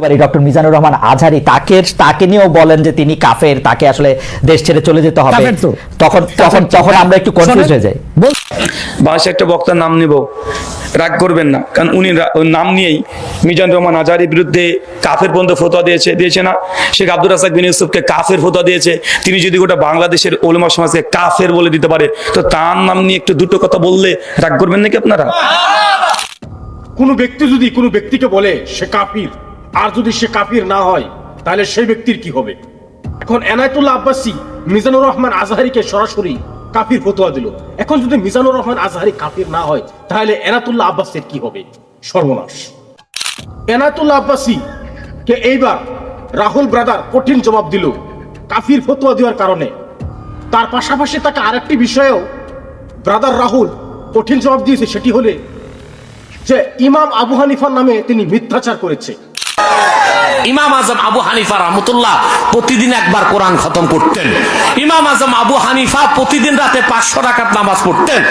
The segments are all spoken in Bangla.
পারি ডক্টর মিজানুর রহমান আজহারী তাকে নিয়েও বলেন যে তিনি কাফের, তাকে আসলে দেশ ছেড়ে চলে যেতে হবে। তখন আমরা একটু কনফিউজ হয়ে যাই। বাংলাদেশে একটা বক্তার নাম নিব, রাগ করবেন না, কারণ উনি নাম নিয়েই মিজানুর রহমান আজহারীর বিরুদ্ধে কাফের পর্যন্ত ফতোয়া দিয়েছে না। শেখ আব্দুর রাজ্জাক বিন ইউসুফকে কাফের ফতোয়া দিয়েছে। তিনি যদি গোটা বাংলাদেশের উলামা সমাজকে কাফের বলে দিতে পারে, তো তার নাম নিয়ে একটু দুটো কথা বললে রাগ করবেন নাকি আপনারা? কোন ব্যক্তি যদি কোনো ব্যক্তিকে বলে সে কাফির, আর যদি সে কাফির না হয় তাহলে সেই ব্যক্তির কি হবে? এখন এনায়েতুল্লাহ আব্বাসী মিজানুর রহমান আজহারীকে সরাসরি কাফির ফতোয়া দিল। এখন যদি মিজানুর রহমান আজহারী কাফির না হয় তাহলে এনায়েতুল্লাহ আব্বাসীর কি হবে? সর্বনাশ। এনায়েতুল্লাহ আব্বাসী কে এইবার রাহুল ব্রাদার কঠিন জবাব দিল কাফির ফতোয়া দেওয়ার কারণে। তার পাশাপাশি তাকে আরেকটি বিষয়েও ব্রাদার রাহুল কঠিন জবাব দিয়েছে, সেটি হলে যে ইমাম আবু হানিফার নামে তিনি মিথ্যাচার করেছে। ইমাম আজম আবু হানিফা রাহমাতুল্লাহ প্রতিদিন একবার কোরআন খতম করতেন। ইমাম আজম আবু হানিফা প্রতিদিন রাতে 500 রাকাত নামাজ পড়তেন।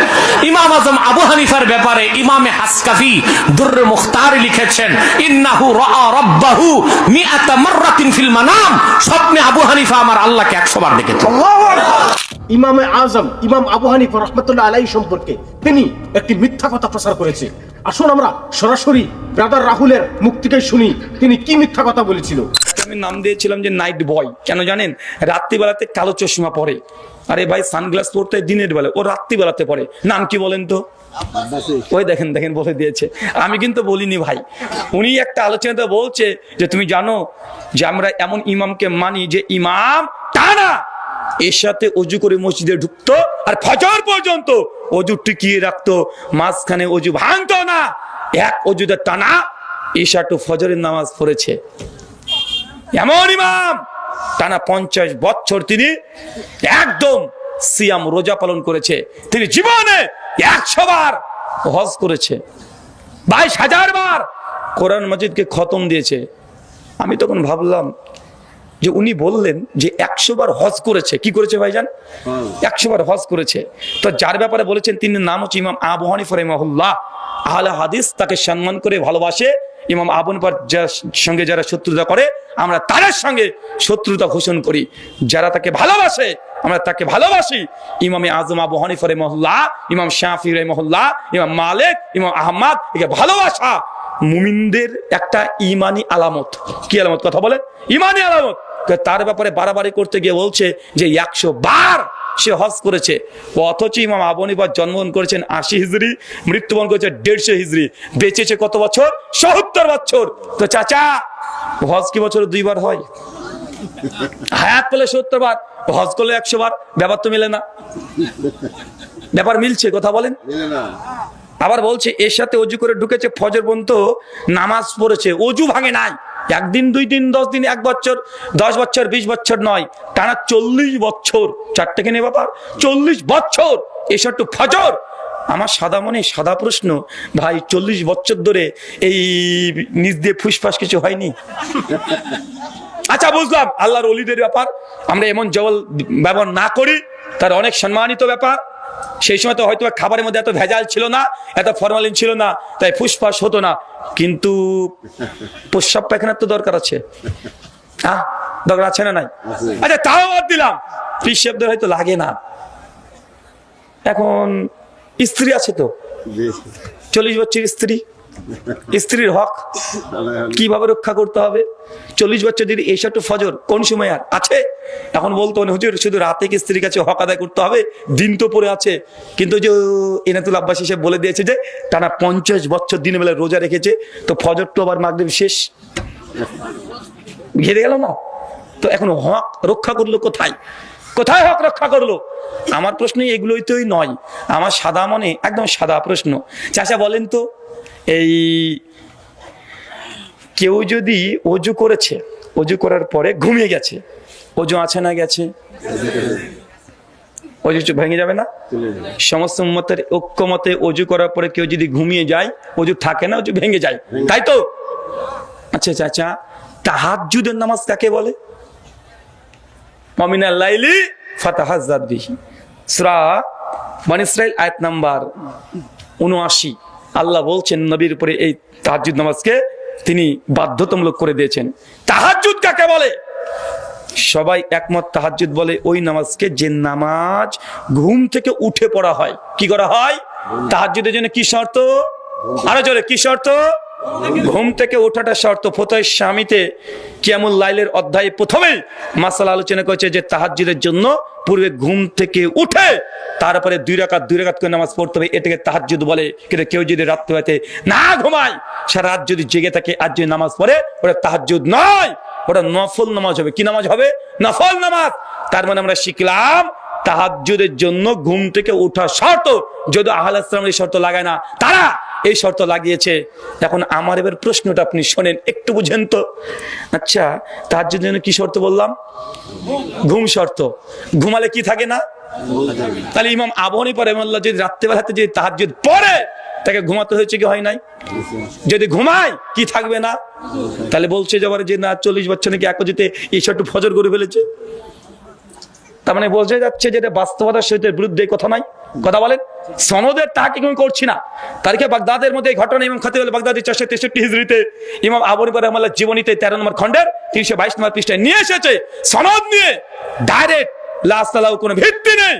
ইমাম আজম আবু হানিফার ব্যাপারে ইমামে হাসকাফি দুররে মুখতার লিখেছেন, ইন্নাহু রাআ রাব্বাহু মিআতা মাররাতিন ফিল মানাম। স্বপ্নে আবু হানিফা আমার আল্লাহকে 100 বার দেখেছেন। ইমামে আজম ইমাম আবু হানিফা রাহমাতুল্লাহ আলাইহি সম্পর্কে তিনি একটি মিথ্যা কথা প্রচার করেছে। আসুন আমরা সরাসরি ব্রাদার রাহুলের মুখ থেকে শুনি তিনি কি মিথ্যা কথা বলেছিল। আমি নাম দিয়েছিলাম যে নাইট বয়। কেন জানেন? রাত্রিবেলাতে কালো চশমা পরে। আরে ভাই, সানগ্লাস পরতে দিনের বেলা, ও রাত্রিবেলাতে পরে। নাম কি বলেন তো? ওই দেখেন বলে দিয়েছে। আমি কিন্তু বলিনি ভাই, উনি একটা আলোচনাতে বলছে যে তুমি জানো যে আমরা এমন ইমামকে মানি যে ইমাম টানা এর সাথে অজু করে মসজিদে ঢুকতো আর ফজর পর্যন্ত অজু টিকিয়ে রাখতো, মাঝখানে অজু ভাঙতো না। এক অজুতে টানা ঈশা টু ফজরের নামাজ পড়েছে এমন ইমাম। টানা 50 বছর তিনি একদম সিয়াম রোজা পালন করেছে। তিনি জীবনে 100 বার হজ করেছে, 22,000 বার কোরআন মাজিদকে খতম দিয়েছে। আমি তখন ভাবলাম যে উনি বললেন যে 100 বার হজ করেছে। কি করেছে ভাইজান? 100 বার হজ করেছে। তো যার ব্যাপারে বলেছেন তিনি নাম হচ্ছে ইমাম আবু হানিফা রাহিমাহুল্লাহ। আহলে হাদিস তাকে সম্মান করে ভালোবাসে। ইমাম আবু হানিফার সঙ্গে যারা শত্রুতা করে আমরা তাদের সঙ্গে শত্রুতা ঘোষণা করি। যারা তাকে ভালোবাসে আমরা তাকে ভালোবাসি। ইমামে আজম আবু হানিফা রাহিমাহুল্লাহ, ইমাম শাফি রাহিমাহুল্লাহ, ইমাম মালিক, ইমাম আহমদ, একে ভালোবাসা মুমিনদের একটা ইমানি আলামত। কি আলামত? কথা বলে ইমানি আলামত। তার ব্যাপারে বাড়াবাড়ি করতে গিয়ে বলছে যে 100 বার সে হজ করেছে। অথচ ইমাম আবু হানিফা জন্মগ্রহণ করেছেন 80 হিজরি, মৃত্যুবরণ করেছে 150 হিজরি। বেঁচেছে কত বছর? 70 বছর। তো চাচা, হজ কি বছরে 2 বার হয়? হায়াত পেলে 70 বার, হজ করলে 100 বার। ব্যাপার তো মিলে না। ব্যাপার মিলছে? কথা বলেন। আবার বলছে এর সাথে অজু করে ঢুকেছে, ফজর পর্যন্ত নামাজ পড়েছে, অজু ভাঙে নাই। 1 দিন 2 দিন 10 দিন 1 বছর 10 বছর 20 বছর নয়, টানা 40 বছর। চারটাকে নিয়ে ব্যাপার 40 বছর এসব টু ফজর। আমার সাদা মনে সাদা প্রশ্ন, ভাই 40 বছর ধরে এই নিজ দিয়ে ফুসফাস কিছু হয়নি? আচ্ছা বুঝলাম আল্লাহর ওলিদের ব্যাপার, আমরা এমন জল ব্যবহার না করি, তার অনেক সম্মানিত ব্যাপার। সেই সময় তো হয়তো খাবারের মধ্যে এত ভেজাল ছিল না, এত ফরমালিন ছিল না, তাই ফুসফাস হতো না। কিন্তু প্রস্রাব পায়খানার তো দরকার আছে, দরকার আছে না নাই? আচ্ছা তাও বাদ দিলাম, পিসাবদের হয়তো লাগে না। এখন স্ত্রী আছে তো, 40 বছর স্ত্রী, স্ত্রীর হক কিভাবে রক্ষা করতে হবে? 40 বছর যদি এসা টু ফজর কোন সময় আর আছে? এখন বলতো হুজুর শুধু রাতে কি স্ত্রীর কাছে হক আদায় করতে হবে, দিন তো পড়ে আছে। কিন্তু যে এনায়েতুল আব্বাস হিসেবে বলে দিয়েছে যে টানা 50 বছর দিনের বেলা রোজা রেখেছে, তো ফজর তো আবার মাগরিব শেষ, ঘেরে গেল না? তো এখন হক রক্ষা করলো কোথায়? কোথায় হক রক্ষা করলো? আমার প্রশ্ন এগুলোই তোই নয়, আমার সাদা মনে একদম সাদা প্রশ্ন। চাচা বলেন তো, এই কেউ যদি অজু করেছে, অজু করার পরে ঘুমিয়ে গেছে, অজু আছে না গেছে? অজু ভেঙে যাবে না? সমস্ত উম্মতের ঐক্যমতে অজু করার পরে কেউ যদি ঘুমিয়ে যায়, অজু থাকে না, অজু ভেঙে যায়, তাই তো? আচ্ছা চাচা, তাহাজ্জুদের নামাজ কাকে বলে? মিনাল লাইলি ফাতাহাজ্জাদ বিহি, সূরা বনী ইসরাঈল আয়াত নাম্বার 79। আল্লাহ বলছেন নবীর উপরে এই তাহাজ্জুদ নামাজকে তিনি বাধ্যতামূলক করে দিয়েছেন। তাহাজ্জুদ কাকে বলে? সবাই একমত, তাহাজ্জুদ বলে ওই নামাজকে যে নামাজ ঘুম থেকে উঠে পড়া হয়। কি করা হয়? তাহাজ্জুদের জন্য কি শর্ত? আরো জোরে, কি শর্ত? ঘুম থেকে ওঠাটা শর্ত। ফতোয়া শামিতে কিয়ামুল লাইলের অধ্যায়ে প্রথমেই মাসালা আলোচনা করেছে যে তাহাজ্জুদের জন্য পূর্বে ঘুম থেকে উঠে তারপরে 2 রাকাত করে নামাজ পড়তে হবে, এটাকে তাহাজ্জুদ বলে। কিন্তু কেউ যদি রাত্রিতে না ঘুমায়, সারা রাত যদি জেগে থাকে আর যদি নামাজ পড়ে, ওটা তাহাজ্জুদ নয়, ওটা নফল নামাজ হবে। কি নামাজ হবে? নফল নামাজ। তার মানে আমরা শিখলাম তাহাজ্জুদের জন্য ঘুম থেকে ওঠা শর্ত। যদি আহলে ইসলাম এই শর্ত লাগায় না, তারা এই শর্ত লাগিয়েছে। এখন আমার এবার প্রশ্নটা আপনি শোনেন, একটু বুঝেন তো। আচ্ছা, তাহাজ্জুদের জন্য কি শর্ত বললাম? ঘুম শর্ত। ঘুমালে কি থাকে না? তাহলে ইমাম আবু হানিফা রাহিমাহুল্লাহ যদি রাত্রিবেলাতে যদি তাহাজ্জুদ পড়ে, তাকে ঘুমাতে হয়েছে কি হয় নাই? যদি ঘুমায় কি থাকবে না? তাহলে বলছে যে না 40 বছর নাকি একজিতে এই শর্ত ফজর করে ফেলেছে। তার মানে বোঝা যাচ্ছে যে বাস্তবতার সহিত বিরুদ্ধে কথা নাই। কথা বলেন, সনদের তাহকিক আমি করছি না। তারিখে বাগদাদের মধ্যে এই ঘটনা ইমাম খতিব বাগদাদি 463 হিজরিতে ইমাম আবু হানিফা রাহিমাহুল্লাহ জীবনীতে 13 নম্বর খণ্ডের 322 নম্বর পৃষ্ঠায় নিয়ে এসেছে। সনদ নিয়ে ডাইরেক্ট লাস্তালাও কোনো ভিত্তি নেই।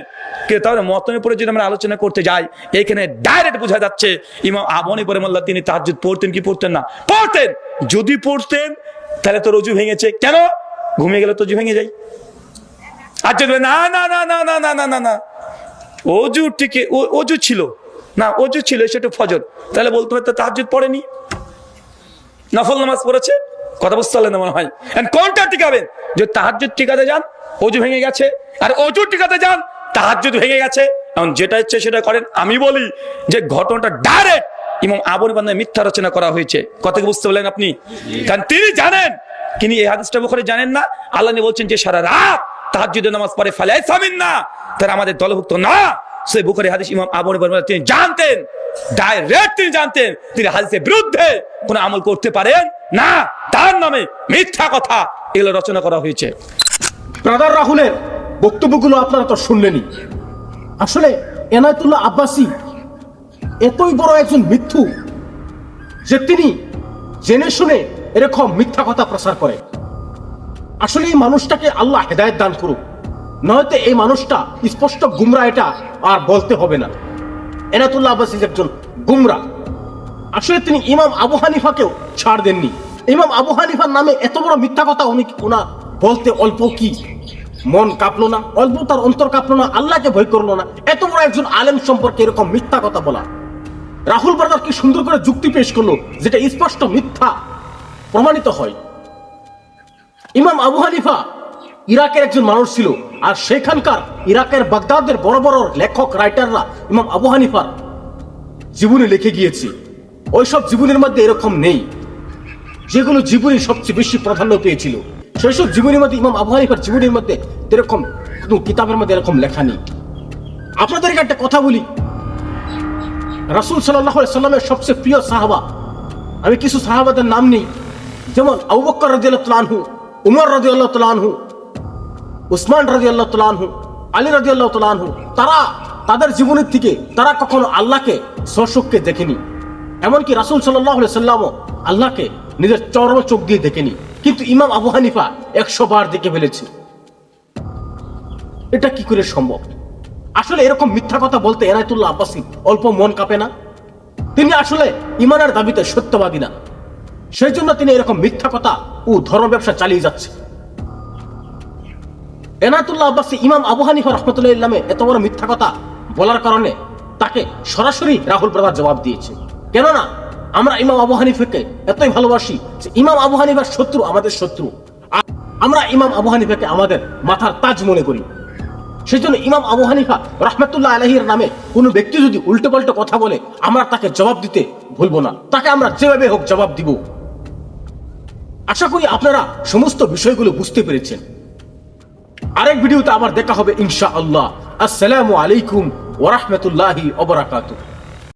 কিন্তু তাহলে মতনের পরে যদি আমরা আলোচনা করতে যাই, এখানে ডাইরেক্ট বোঝা যাচ্ছে ইমাম আবু হানিফা রাহিমাহুল্লাহ তিনি তাহাজ্জুদ পড়তেন কি পড়তেন না? পড়তেন। যদি পড়তেন তাহলে তো রজু ভেঙেছে। কেন? ঘুমিয়ে গেলে তো রজু ভেঙে যায়। আর যদি না না না না না না না না না অজু টিকে অজু ছিল না, অজু ছিল সেটা ফজর, তাহলে বলতে হবে তাহাজ্জুদ পড়েনি, নফল নামাজ পড়েছে। কথা বুঝতে পারলেন না মনে হয়? কোনটা টিকাবেন? যদি তাহাজ্জুদ টিকাতে যান অজু ভেঙে গেছে, আর অজু টিকাতে যান তাহাজ্জুদ ভেঙে গেছে। এখন যেটা ইচ্ছে সেটা করেন। আমি বলি যে ঘটনাটা ডাইরেক্ট ইমাম আবু হানিফার নামে মিথ্যা রচনা করা হয়েছে। কথা বুঝতে পারলেন আপনি? কারণ তিনি জানেন, তিনি এই হাদিসটা বুখারী জানেন না। আল্লাহ বলছেন যে সারা রাত তাহাজ্জুদের নামাজ পড়ে ফালাইসা মিন্না, তারা আমাদের দলভুক্ত না। সেই বুখারী হাদিস ইমাম আবু হানিফা তিনি জানতেন, ডাইরেক্ট তিনি জানতেন তিনি হাদিসের বিরুদ্ধে কোনো আমল করতে পারেন না। তার নামে মিথ্যা কথা এগুলো রচনা করা হয়েছে। ব্রাদার রাহুলের বক্তব্যগুলো আপনারা তো শুনলেনই। আসলে এনায়েতুল্লাহ আব্বাসী এতই বড় একজন মিথ্যু যে তিনি জেনে শুনে এরকম মিথ্যা কথা প্রচার করে। আসলে এই মানুষটাকে আল্লাহ হেদায়েত দান করুক, নয়তো এই মানুষটা স্পষ্ট গুমরা, এটা আর বলতে হবে না। এনায়েতুল্লাহ আব্বাসী একজন গুমরা। আসলে তিনি ইমাম আবু হানিফাকেও ছাড় দেননি। ইমাম আবু হানিফার নামে এত বড় মিথ্যা কথা ওনা বলতে অল্প কি মন কাঁপলো না? অল্প তার অন্তর কাঁপলো না? আল্লাহকে ভয় করলো না? এত বড় একজন আলেম সম্পর্কে এরকম মিথ্যা কথা বলা। রাহুল ব্রাদার কি সুন্দর করে যুক্তি পেশ করলো, যেটা স্পষ্ট মিথ্যা প্রমাণিত হয়। ইমাম আবু হানিফা ইরাকের একজন মানুষ ছিল, আর সেখানকার ইরাকের বাগদাদের বড় বড় লেখক রাইটাররা ইমাম আবু হানিফার জীবনী লিখে গিয়েছে। ওইসব জীবনীর মধ্যে এরকম নেই। যেগুলো জীবনী সবচেয়ে বেশি প্রাধান্য পেয়েছিল, সেই সব জীবনীর মধ্যে ইমাম আবু হানিফার জীবনীর মধ্যে এরকম কিতাবের মধ্যে এরকম লেখা নেই। আপনাদেরকে একটা কথা বলি, রাসূল সাল্লাল্লাহু আলাইহি সাল্লামের সবচেয়ে প্রিয় সাহাবা, আমি কিছু সাহাবাদের নাম নেই, যেমন আবু বকর রাদিয়াল্লাহু তাআলা আনহু, উমর রাদিয়াল্লাহু তাআলা আনহু, উসমান রাদিয়াল্লাহু তাআলা আনহু, আলী রাদিয়াল্লাহু তাআলা আনহু, তারা তাদের জীবনের থেকে তারা কখনো আল্লাহকে স্বচক্ষে দেখেনি। এমনকি রাসূল সাল্লাল্লাহু আলাইহি সাল্লামও আল্লাহকে নিজের চরম চোখ দিয়ে দেখেনি। কিন্তু ইমাম আবু হানিফা 100 বার দেখে ফেলেছে। এটা কি করে সম্ভব? আসলে এরকম মিথ্যা কথা বলতে এনায়েতুল্লাহ আব্বাসী অল্প মন কাঁপে না? তিনি আসলে ইমানের দাবিতে সত্যবাদী না, সেই জন্য তিনি এরকম মিথ্যা কথা ও ধর্ম ব্যবসা চালিয়ে যাচ্ছে। এনায়েতুল্লাহ আব্বাসী ইমাম আবু হানিফা রাহমাতুল্লাহি আলাইহি এত বড় মিথ্যা কথা বলার কারণে তাকে সরাসরি রাহুল ব্রাদার জবাব দিয়েছে। কেননা আমরা ইমাম আবু হানিফাকে এতই ভালোবাসি যে ইমাম আবু হানিফার শত্রু আমাদের শত্রু, আর আমরা ইমাম আবু হানিফাকে আমাদের মাথার তাজ মনে করি। সেই জন্য ইমাম আবু হানিফা রাহমাতুল্লাহ আলাইহির নামে কোনো ব্যক্তি যদি উল্টো পাল্টো কথা বলে, আমরা তাকে জবাব দিতে ভুলবো না। তাকে আমরা যেভাবে হোক জবাব দিব। আশা করি আপনারা সমস্ত বিষয়গুলো বুঝতে পেরেছেন। আরেক ভিডিওতে আবার দেখা হবে ইনশাআল্লাহ। আসসালামু আলাইকুম ওয়া রাহমাতুল্লাহি ওয়া বারাকাতুহু।